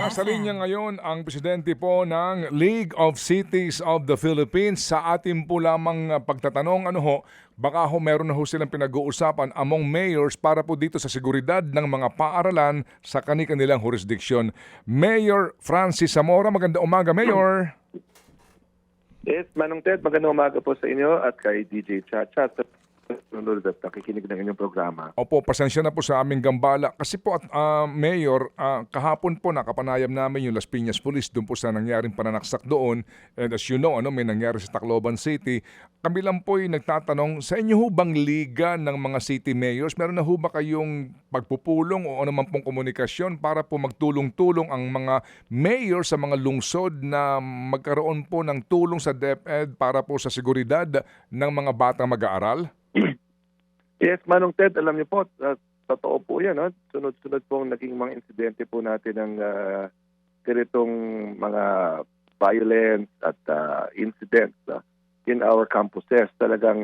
Nasa linya ngayon ang presidente po ng League of Cities of the Philippines. Sa atin po lamang pagtatanong, baka meron na ho silang pinag-uusapan among mayors para po dito sa seguridad ng mga paaralan sa kanilang jurisdiction. Mayor Francis Zamora, maganda umaga, Mayor. Yes, Manong Ted, magandang umaga po sa inyo at kay DJ Chacha sa nanonood at nakikinig ng inyong programa. Opo, pasensya na po sa aming gambala. Kasi po, Mayor, kahapon po nakapanayam namin yung Las Piñas Police doon po sa nangyaring pananaksak doon. And as you know, may nangyari sa Tacloban City. Kami lang po ay nagtatanong, sa inyo ho bang liga ng mga city mayors? Meron na ho ba kayong pagpupulong o ano man pong komunikasyon para po magtulong-tulong ang mga mayor sa mga lungsod na magkaroon po ng tulong sa DepEd para po sa seguridad ng mga batang mag-aaral? Yes, Manong Ted, alam niyo po, totoo po yan. No? Sunod-sunod pong naging mga insidente po natin ng ganitong mga violence at incidents in our campuses. Talagang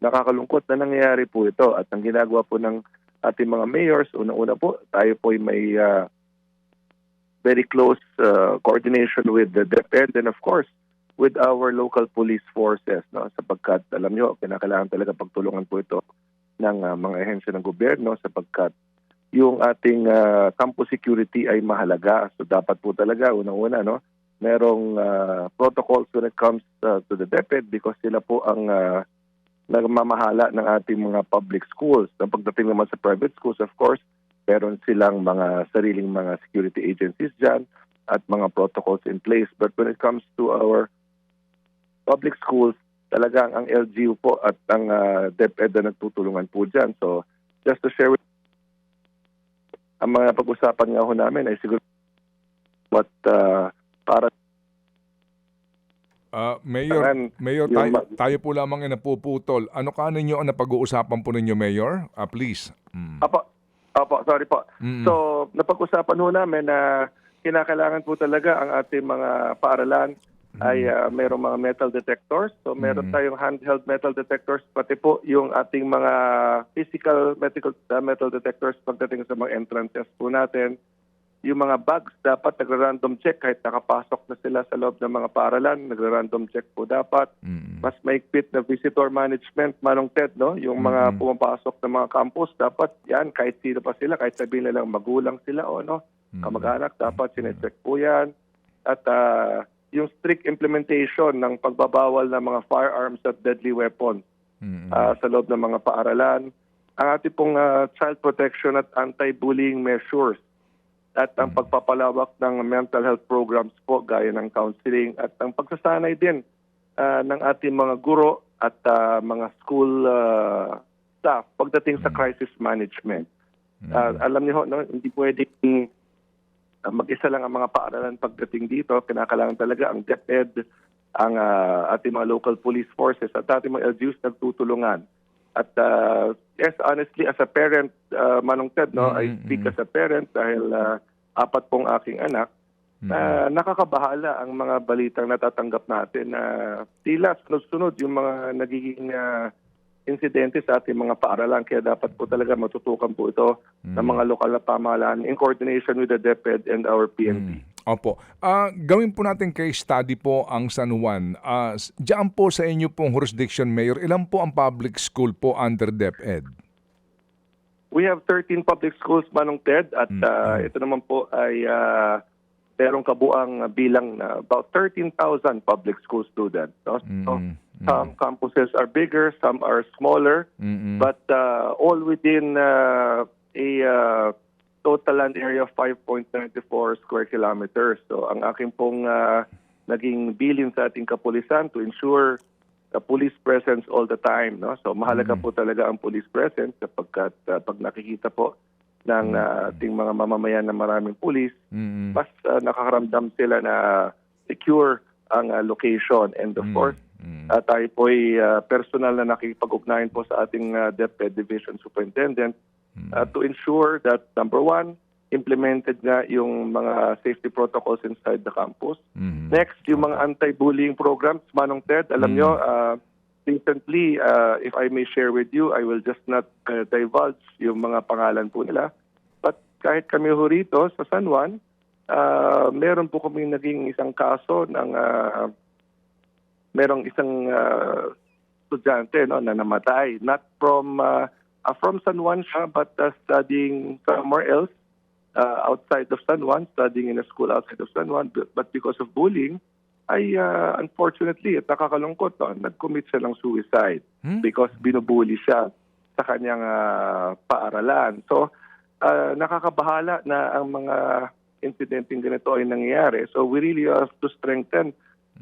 nakakalungkot na nangyayari po ito. At ang ginagawa po ng ating mga mayors, una-una po, tayo po ay may very close coordination with the DepEd and of course, with our local police forces, no, sapagkat alam nyo, kinakailangan talaga pagtulungan po ito ng mga ehensya ng gobyerno sapagkat yung ating campus security ay mahalaga. So dapat po talaga unang-una, no, merong protocols when it comes to the DepEd because sila po ang nagmamahala ng ating mga public schools. Pagdating naman sa private schools, of course, meron silang mga sariling mga security agencies dyan at mga protocols in place. But when it comes to our public schools, talagang ang LGU po at ang DepEd na nagtutulungan po dyan. So, just to share with ang mga pag-usapan nga ho namin ay siguro what para Mayor, tayo po lamang ay napuputol. Ano ninyo ang napag-uusapan po ninyo, Mayor? Please. Apo, sorry po. So, napag-usapan ho namin na kinakailangan po talaga ang ating mga paaralan ay mayroong mga metal detectors. So meron tayong handheld metal detectors, pati po yung ating mga physical metal detectors pagdating sa mga entrances po natin. Yung mga bags dapat nagra-random check kahit nakapasok na sila sa loob ng mga paaralan, nagra-random check po dapat. Mas maigpit na visitor management, Manong Ted, no? Yung mga pumapasok ng mga campus, dapat yan, kahit sino pa sila, kahit sabihin nilang magulang sila o kamag-anak, dapat sinecheck po yan. At yung strict implementation ng pagbabawal ng mga firearms at deadly weapons sa loob ng mga paaralan. Ang ating pong child protection at anti-bullying measures at ang pagpapalawak ng mental health programs po gaya ng counseling at ang pagsasanay din ng ating mga guro at mga school staff pagdating sa crisis management. Alam niyo, no, hindi pwedeng mag-isa lang ang mga paaralan pagdating dito. Kinakailangan talaga ang DepEd, ang ating mga local police forces at ating mga LGUs nagtutulungan. At yes, honestly, as a parent, Manong Ted, no, I speak as a parent dahil apat pong aking anak, nakakabahala ang mga balitang natatanggap natin na tila sunod-sunod yung mga nagiging insidente sa ating mga paaralan. Kaya dapat po talaga matutukan po ito ng mga lokal na pamahalaan in coordination with the DepEd and our PNP. Opo. Gawin po natin case study po ang San Juan. Diyan po sa inyo pong jurisdiction, Mayor, ilan po ang public school po under DepEd? We have 13 public schools, Manong Ted, at ito naman po ay merong kabuang bilang na about 13,000 public school students. No? So, some campuses are bigger, some are smaller, but all within a total land area of 5.94 square kilometers. So ang aking pong naging bilin sa ating kapulisan to ensure the police presence all the time. No? So mahalaga po talaga ang police presence sapagkat pag nakikita po ng ating mga mamamayan na maraming police, mas nakakaramdam sila na secure ang location. And of course, tayo po ay personal na nakikipag-ugnayan po sa ating DepEd Division Superintendent to ensure that, number one, implemented nga yung mga safety protocols inside the campus. Next, yung mga anti-bullying programs, Manong Ted, alam nyo, recently, if I may share with you, I will just not divulge yung mga pangalan po nila. But kahit kami ho rito sa San Juan, meron po kami naging isang kaso ng merong isang estudyante, no, na namatay. Not from San Juan siya, but studying somewhere else outside of San Juan, studying in a school outside of San Juan. But because of bullying, ay unfortunately, at nakakalungkot, no, nag-commit siya ng suicide because binubuli siya sa kanyang paaralan. So, nakakabahala na ang mga insidenteng ganito ay nangyayari. So, we really have to strengthen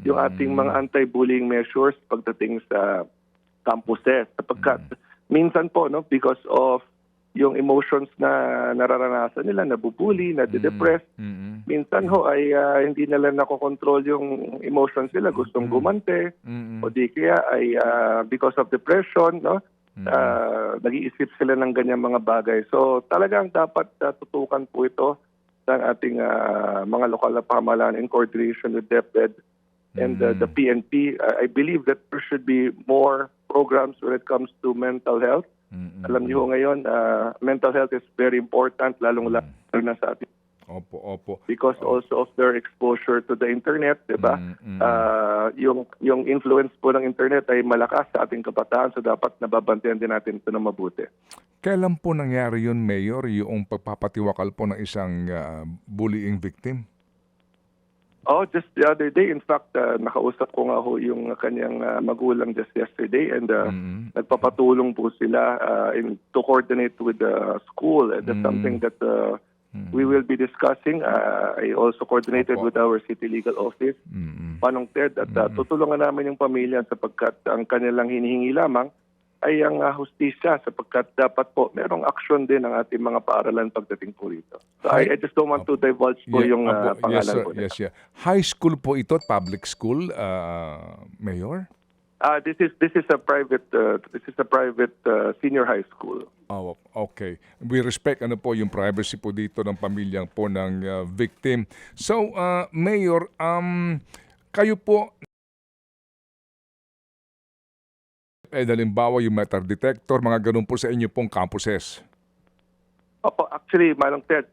yung ating mga anti-bullying measures pagdating sa campuses. Sapagkat minsan po, no, because of yung emotions na nararanasan nila, nabubuli, nade-depress, minsan ho ay hindi nila nakokontrol yung emotions nila, gustong gumante, o di kaya ay because of depression, no, nag-iisip sila ng ganyang mga bagay. So talagang dapat tutukan po ito ng ating mga lokal na pamahalaan in coordination with DepEd and the PNP. I believe that there should be more programs when it comes to mental health. Alam niyo ngayon, mental health is very important, lalong-lalo na sa ating. Opo. Because also of their exposure to the internet, di ba? Yung influence po ng internet ay malakas sa ating kabataan, so dapat nababantayan din natin ito na mabuti. Kailan po nangyari yun, Mayor, yung pagpapatiwakal po ng isang bullying victim? Oh, just the other day, in fact, nakausap ko nga ho yung kanyang magulang just yesterday, and nagpapatulong po sila to coordinate with the school. And that's something that we will be discussing. I also coordinated with our city legal office, Manong Ted, at tutulungan namin yung pamilya sapagkat ang kanilang hinihingi lamang ay ang hustisya, sapagkat dapat po merong aksyon din ang ating mga paaralan pagdating po rito. So I just don't want to divulge po yung pangalan po. Yes. High school po ito, public school, Mayor? This is a private senior high school. Oh, okay. We respect po yung privacy po dito ng pamilyang po ng victim. So, Mayor, kayo po halimbawa yung metal detector, mga ganun po sa inyo pong campuses. Opo, actually, Manong Ted,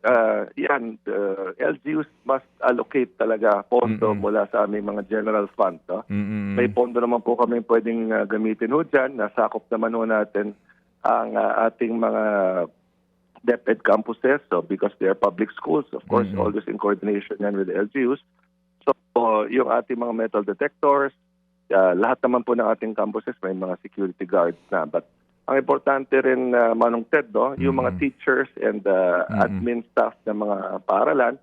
LGUs must allocate talaga pondo mula sa aming mga general fund. No? May pondo naman po kami pwedeng gamitin ho dyan. Nasakop naman ho natin ang ating mga DepEd campuses, so because they are public schools, of course, always in coordination yan with the LGUs. So, yung ating mga metal detectors, lahat naman po ng ating campuses may mga security guards na. But ang importante rin, Manong Ted, no, yung mga teachers and admin staff ng mga paaralan,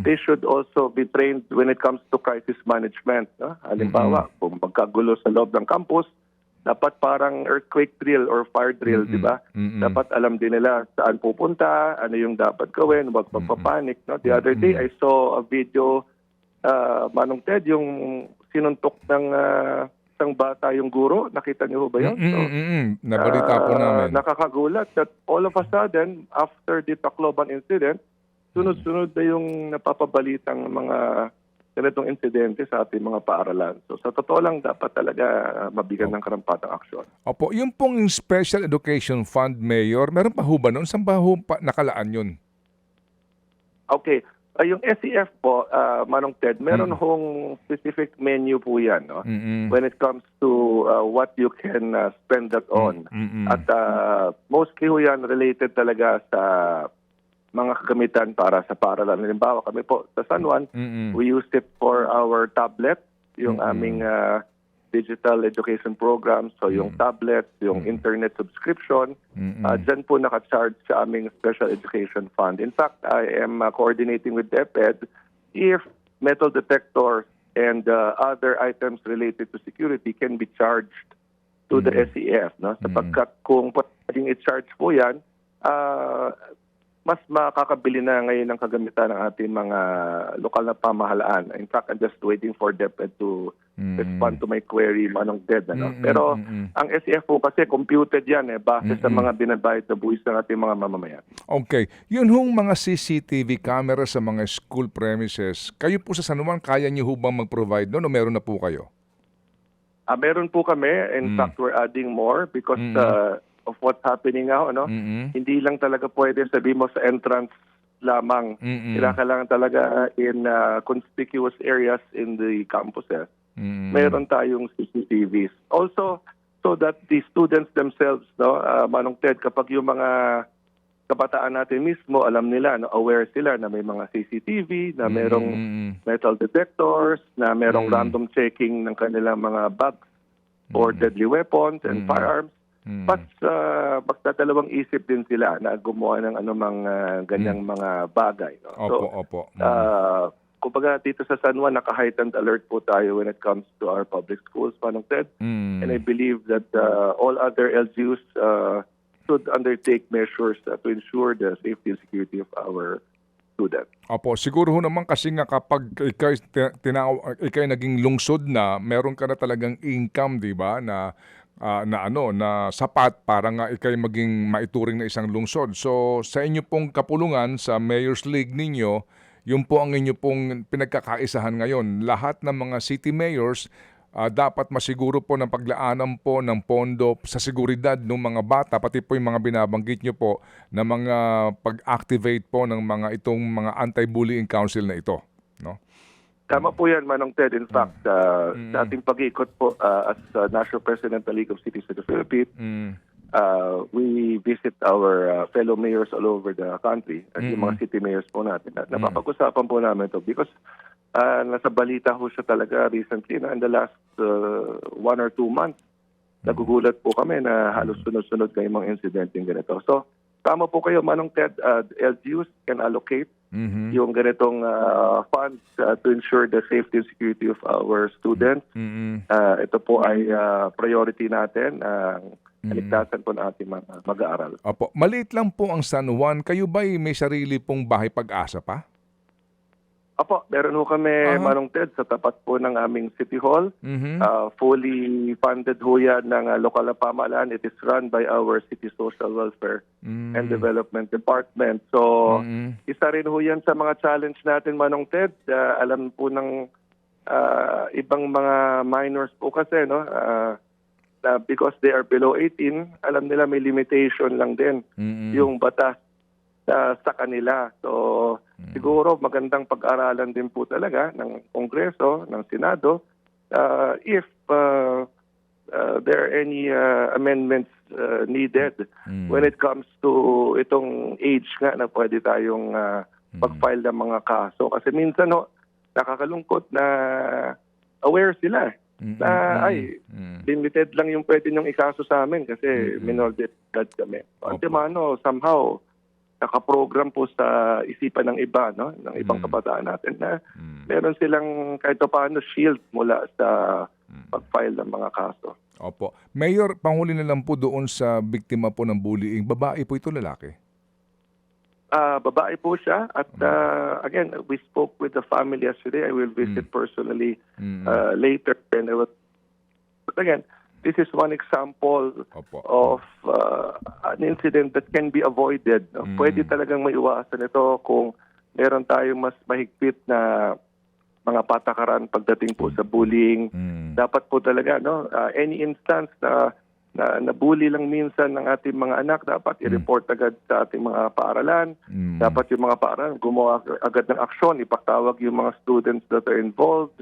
they should also be trained when it comes to crisis management. No? Halimbawa, kung magkagulo sa loob ng campus, dapat parang earthquake drill or fire drill, di ba? Dapat alam din nila saan pupunta, ano yung dapat gawin, huwag magpapanik. No? The other day, I saw a video, Manong Ted, yung sinuntok ng isang bata yung guro. Nakita niyo ba yun? Nabalita po namin. Nakakagulat that all of a sudden, after the Tacloban incident, sunod-sunod na yung napapabalitang mga ganitong insidente sa ating mga paaralan. So sa totoo lang, dapat talaga mabigyan ng karampatang aksyon. Opo, yung pong Special Education Fund, Mayor, meron pa ho ba noon? Saan ba ho nakalaan yun? Okay. Yung SEF po, Manong Ted, meron hong specific menu po yan, no? When it comes to what you can spend that on. At mostly ho yan related talaga sa mga kagamitan para sa paaralan. Halimbawa, kami po sa San Juan, we use it for our tablet, yung aming digital education program. So yung tablet, yung internet subscription, dyan po naka-charge sa aming Special Education Fund. In fact, I am coordinating with DepEd if metal detectors and other items related to security can be charged to the SEF. No? Sapagkat kung pwedeng i-charge po yan, mas makakabili na ngayon ng kagamitan ng ating mga lokal na pamahalaan. In fact, I'm just waiting for DepEd to respond to my query, Manong Ted. Ano? Pero ang SEF po kasi computed yan base sa mga binabayad na buwis ng ating mga mamamayan. Okay. Yun hong mga CCTV camera sa mga school premises, kayo po sa San Juan, kaya niyo ho bang mag-provide noon o meron na po kayo? Meron po kami. In fact, we're adding more because of what's happening now. Ano? Hindi lang talaga pwede sabihin mo sa entrance lamang. Kailangan talaga in conspicuous areas in the campuses. Meron tayong CCTVs. Also, so that the students themselves, no, Manong Ted, kapag yung mga kabataan natin mismo, alam nila, no, aware sila na may mga CCTV, na merong metal detectors, na merong random checking ng kanilang mga bags for deadly weapons and firearms. Magdadalawang isip din sila na gumawa ng anumang ganyang mga bagay. No? Opo. Kumbaga dito sa San Juan, naka-heightened alert po tayo when it comes to our public schools, Manong Ted. And I believe that all other LGUs should undertake measures to ensure the safety and security of our students. Opo, siguro ho naman kasi nga kapag ikay naging lungsod na, meron ka na talagang income, 'di ba, na sapat para nga ikay maging maituring na isang lungsod. So sa inyo pong kapulungan sa Mayor's League ninyo, yun po ang inyo pong pinagkakaisahan ngayon. Lahat ng mga city mayors dapat masiguro po ng paglaanan po ng pondo sa seguridad ng mga bata, pati po yung mga binabanggit nyo po na mga pag-activate po ng mga itong mga anti-bullying council na ito. No? Tama po yan, Manong Ted. In fact, sa ating pag-iikot po as National President ng League of Cities of the Philippines, we visit our fellow mayors all over the country at yung mga city mayors po natin. At napapag-usapan po namin ito because nasa balita ho siya talaga recently, in the last 1 or 2 months, nagugulat po kami na halos sunod-sunod kayo mga incidenteng ganito. So, tama po kayo, Manong Ted, LGUs can allocate yung ganitong funds to ensure the safety and security of our students. Ito po ay priority natin, kaligtasan po ng ating mga mag-aaral. Opo, maliit lang po ang San Juan. Kayo ba'y may sarili pong bahay pag-asa pa? Opo, meron ho kami, Manong Ted, sa tapat po ng aming City Hall. Fully funded ho yan ng lokal na pamahalaan. It is run by our City Social Welfare and Development Department. So, isa rin ho yan sa mga challenge natin, Manong Ted. Alam po ng ibang mga minors po kasi, no, because they are below 18, alam nila may limitation lang din yung batas sa kanila. So, siguro magandang pag-aralan din po talaga ng Kongreso, ng Senado, if there are any amendments needed when it comes to itong age nga na pwede tayong mag-file ng mga kaso. Kasi minsan nakakalungkot na aware sila na limited lang yung pwede nyong ikaso sa amin kasi minor de edad kami. Antimano, somehow, nakaprogram po sa isipan ng iba, no, ng ibang kabataan natin na meron silang kahit paano shield mula sa pag-file ng mga kaso. Opo. Mayor, panghuli na lang po doon sa biktima po ng bullying. Babae po ito, lalaki? Babae po siya. At again, we spoke with the family yesterday. I will visit personally later. And but again, this is one example of an incident that can be avoided. Pwede talagang maiwasan ito kung meron tayong mas mahigpit na mga patakaran pagdating po sa bullying. Dapat po talaga, no, any instance na bully lang minsan ng ating mga anak, dapat i-report agad sa ating mga paaralan. Dapat yung mga paaralan gumawa agad ng aksyon, ipatawag yung mga students that are involved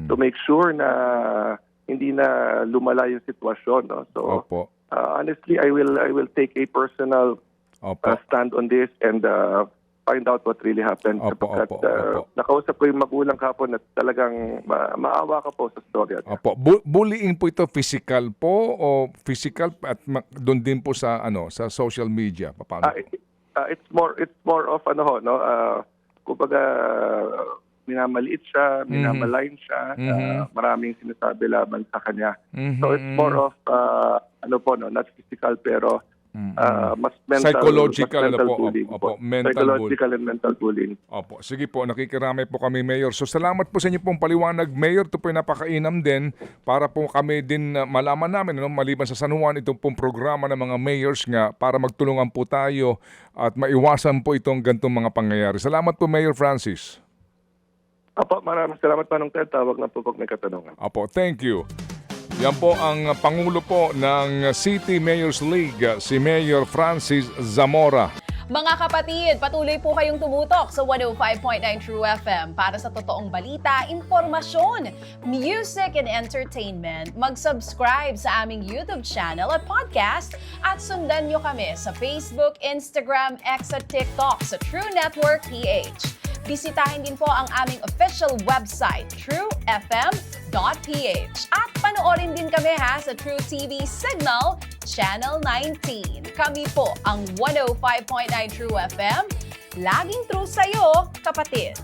to make sure na hindi na lumala yung sitwasyon, no? So honestly, I will take a personal stand on this and find out what really happened. Nakausap ko yung magulang kapon at talagang maawa ka po sa storya. Bullying po ito physical po o physical at doon din po sa sa social media? Paano? It's more of kumbaga minamaliit siya, minamalain siya, maraming sinasabi laban sa kanya. So it's more of not physical pero mas mental, psychological mas mental po. bullying po. Psychological and mental bullying. Opo. Sige po, nakikiramay po kami, Mayor. So salamat po sa inyo pong paliwanag, Mayor. Ito po ay napakainam din para po kami din malaman namin, maliban sa San Juan, itong pong programa ng mga mayors nga para magtulungan po tayo at maiwasan po itong gantong mga pangyayari. Salamat po, Mayor Francis. Opo, maraming salamat, Manong Ted. Tawag na po pag may katanungan. Opo, thank you. Yan po ang Pangulo po ng City Mayors League, si Mayor Francis Zamora. Mga kapatid, patuloy po kayong tumutok sa 105.9 True FM para sa totoong balita, impormasyon, music and entertainment. Mag-subscribe sa aming YouTube channel at podcast at sundan nyo kami sa Facebook, Instagram, X at TikTok sa True Network PH. Bisitahin din po ang aming official website, truefm.ph. At panoorin din kami sa True TV Signal, Channel 19. Kami po ang 105.9 True FM. Laging true sa'yo, kapatid.